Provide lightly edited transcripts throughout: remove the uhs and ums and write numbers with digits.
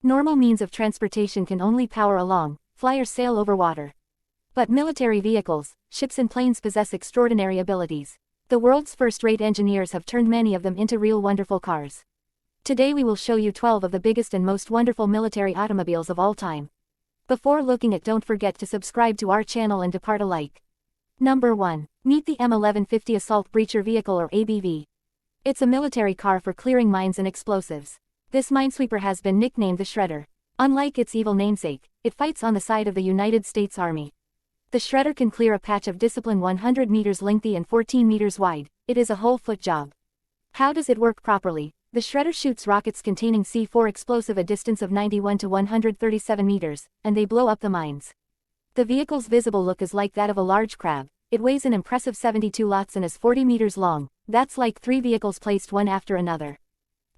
Normal means of transportation can only power along, fly or sail over water. But military vehicles, ships and planes possess extraordinary abilities. The world's first-rate engineers have turned many of them into real wonderful cars. Today we will show you 12 of the biggest and most wonderful military automobiles of all time. Before looking at, don't forget to subscribe to our channel and depart a like. Number 1. Meet the M1150 Assault Breacher Vehicle or ABV. It's a military car for clearing mines and explosives. This minesweeper has been nicknamed the Shredder. Unlike its evil namesake, it fights on the side of the United States Army. The Shredder can clear a patch of discipline 100 meters lengthy and 14 meters wide. It is a whole foot job. How does it work properly? The Shredder shoots rockets containing C4 explosive a distance of 91 to 137 meters, and they blow up the mines. The vehicle's visible look is like that of a large crab. It weighs an impressive 72 lots and is 40 meters long. That's like 3 vehicles placed one after another.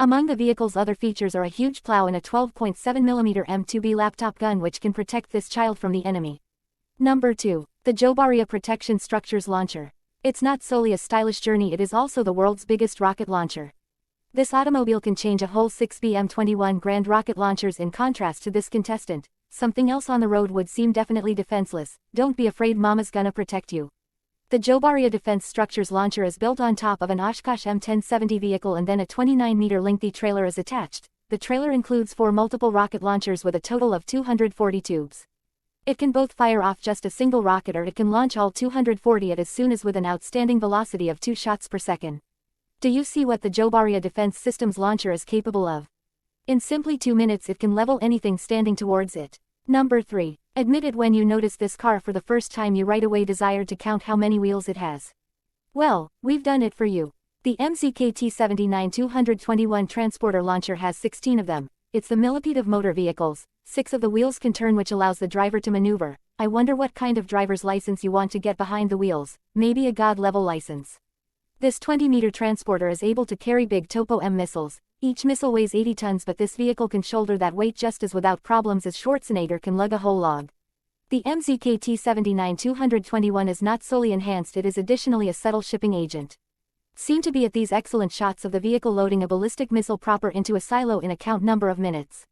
Among the vehicle's other features are a huge plow and a 12.7mm M2B laptop gun which can protect this child from the enemy. Number 2. The Jobaria Protection Structures Launcher. It's not solely a stylish journey, it is also the world's biggest rocket launcher. This automobile can change a whole 6 BM-21 Grand rocket launchers. In contrast to this contestant, something else on the road would seem definitely defenseless. Don't be afraid, mama's gonna protect you. The Jobaria Defense Structures Launcher is built on top of an Oshkosh M1070 vehicle and then a 29-meter lengthy trailer is attached. The trailer includes 4 multiple rocket launchers with a total of 240 tubes. It can both fire off just a single rocket or it can launch all 240 at as soon as with an outstanding velocity of 2 shots per second. Do you see what the Jobaria Defense Systems launcher is capable of? In simply 2 minutes it can level anything standing towards it. Number 3. Admit it, when you notice this car for the first time you right away desired to count how many wheels it has. Well, we've done it for you. The MZKT-79 221 Transporter Launcher has 16 of them. It's the millipede of motor vehicles. 6 of the wheels can turn, which allows the driver to maneuver. I wonder what kind of driver's license you want to get behind the wheels. Maybe a God-level license. This 20-meter transporter is able to carry big Topo M missiles. Each missile weighs 80 tons, but this vehicle can shoulder that weight just as without problems as Schwarzenegger can lug a whole log. The MZKT-79 221 is not solely enhanced, it is additionally a subtle shipping agent. Seem to be at these excellent shots of the vehicle loading a ballistic missile proper into a silo in a count number of minutes.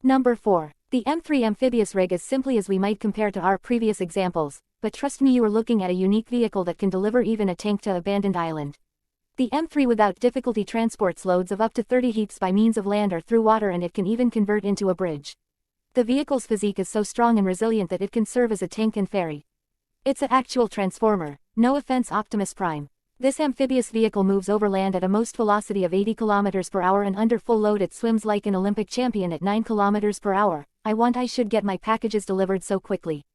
Number 4. The M3 amphibious rig is simply as we might compare to our previous examples, but trust me, you are looking at a unique vehicle that can deliver even a tank to abandoned island. The M3 without difficulty transports loads of up to 30 heaps by means of land or through water, and it can even convert into a bridge. The vehicle's physique is so strong and resilient that it can serve as a tank and ferry. It's an actual transformer. No offense, Optimus Prime. This amphibious vehicle moves over land at a most velocity of 80 km per hour, and under full load it swims like an Olympic champion at 9 km per hour. I should get my packages delivered so quickly.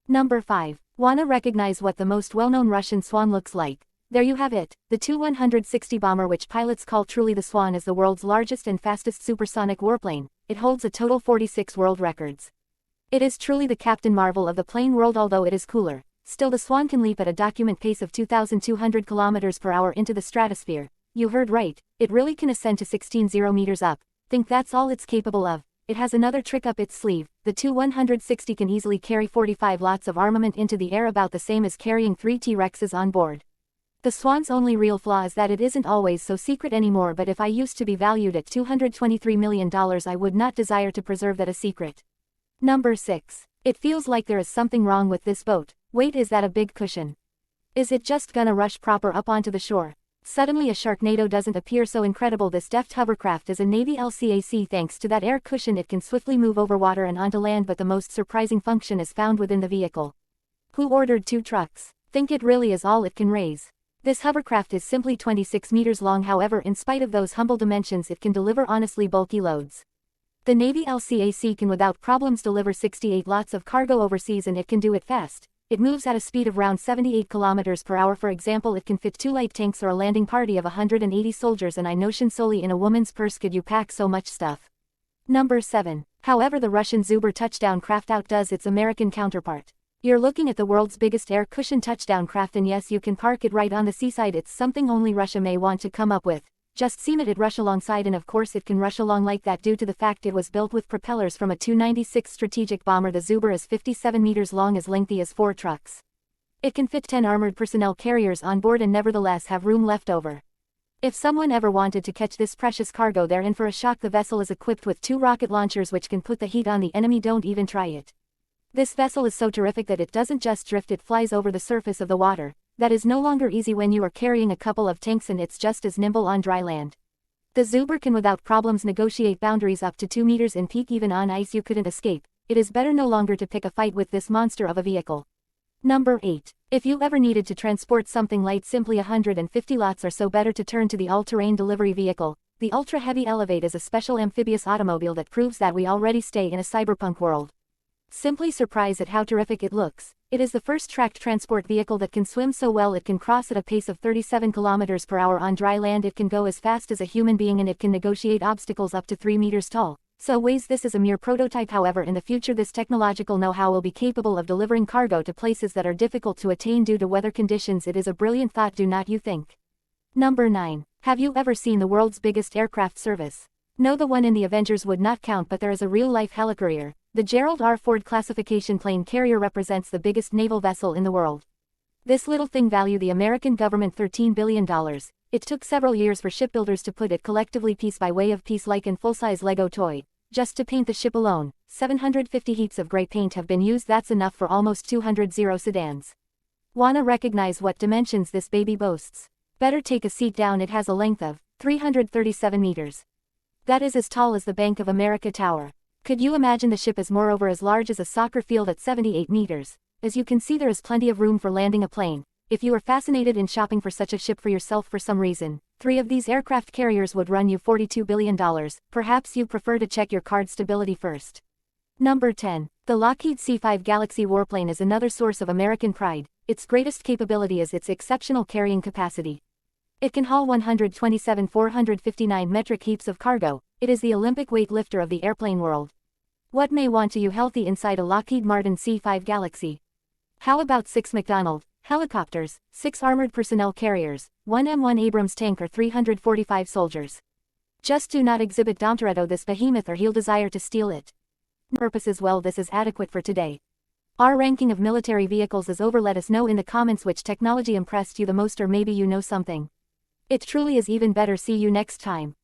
Number 5. Wanna recognize what the most well-known Russian Swan looks like? There you have it. The Tu-160 bomber, which pilots call truly the Swan, is the world's largest and fastest supersonic warplane. It holds a total 46 world records. It is truly the Captain Marvel of the plane world, although it is cooler. Still, the Swan can leap at a document pace of 2,200 km per hour into the stratosphere. You heard right, it really can ascend to 16.0 meters up. Think that's all it's capable of? It has another trick up its sleeve. The Tu-160 can easily carry 45 lots of armament into the air, about the same as carrying 3 T-Rexes on board. The Swan's only real flaw is that it isn't always so secret anymore, but if I used to be valued at $223 million I would not desire to preserve that a secret. Number 6. It feels like there is something wrong with this boat. Wait, is that a big cushion? Is it just gonna rush proper up onto the shore? Suddenly a Sharknado doesn't appear so incredible. This deft hovercraft is a Navy LCAC. Thanks to that air cushion it can swiftly move over water and onto land, but the most surprising function is found within the vehicle. Who ordered 2 trucks? Think it really is all it can raise. This hovercraft is simply 26 meters long, however in spite of those humble dimensions it can deliver honestly bulky loads. The Navy LCAC can without problems deliver 68 lots of cargo overseas, and it can do it fast. It moves at a speed of around 78 km per hour. For example, it can fit 2 light tanks or a landing party of 180 soldiers, and I notion solely in a woman's purse could you pack so much stuff. Number 7. However, the Russian Zuber touchdown craft outdoes its American counterpart. You're looking at the world's biggest air cushion touchdown craft, and yes, you can park it right on the seaside. It's something only Russia may want to come up with. Just see it rush alongside, and of course it can rush along like that due to the fact it was built with propellers from a Tu-96 strategic bomber. The Zuber is 57 meters long, as lengthy as 4 trucks. It can fit 10 armored personnel carriers on board and nevertheless have room left over. If someone ever wanted to catch this precious cargo, they're in for a shock. The vessel is equipped with 2 rocket launchers which can put the heat on the enemy. Don't even try it. This vessel is so terrific that it doesn't just drift, it flies over the surface of the water. That is no longer easy when you are carrying a couple of tanks, and it's just as nimble on dry land. The Zuber can without problems negotiate boundaries up to 2 meters in peak. Even on ice you couldn't escape. It is better no longer to pick a fight with this monster of a vehicle. Number 8. If you ever needed to transport something light, simply 150 lots or so, better to turn to the all-terrain delivery vehicle. The Ultra Heavy Elevate is a special amphibious automobile that proves that we already stay in a cyberpunk world. Simply surprised at how terrific it looks. It is the first tracked transport vehicle that can swim so well it can cross at a pace of 37 kilometers per hour on dry land. It can go as fast as a human being, and it can negotiate obstacles up to 3 meters tall. So ways this is a mere prototype. However, in the future this technological know-how will be capable of delivering cargo to places that are difficult to attain due to weather conditions. It is a brilliant thought, do not you think? Number 9. Have you ever seen the world's biggest aircraft service? No, the one in the Avengers would not count, but there is a real-life helicarrier. The Gerald R. Ford classification plane carrier represents the biggest naval vessel in the world. This little thing valued the American government $13 billion. It took several years for shipbuilders to put it collectively piece by way of piece like in full-size Lego toy. Just to paint the ship alone, 750 heats of gray paint have been used. That's enough for almost 200 Zero sedans. Wanna recognize what dimensions this baby boasts? Better take a seat down. It has a length of 337 meters. That is as tall as the Bank of America Tower. Could you imagine? The ship is moreover as large as a soccer field at 78 meters. As you can see, there is plenty of room for landing a plane. If you are fascinated in shopping for such a ship for yourself for some reason, 3 of these aircraft carriers would run you $42 billion. Perhaps you prefer to check your card stability first. Number 10. The Lockheed C-5 Galaxy warplane is another source of American pride. Its greatest capability is its exceptional carrying capacity. It can haul 127,459 metric heaps of cargo. It is the Olympic weightlifter of the airplane world. What may want you healthy inside a Lockheed Martin C-5 Galaxy? How about 6 McDonnell helicopters, 6 armored personnel carriers, 1 M1 Abrams tank, or 345 soldiers? Just do not exhibit Dom Toretto this behemoth, or he'll desire to steal it. Purposes. Well, this is adequate for today. Our ranking of military vehicles is over. Let us know in the comments which technology impressed you the most, or maybe you know something. It truly is even better. See you next time.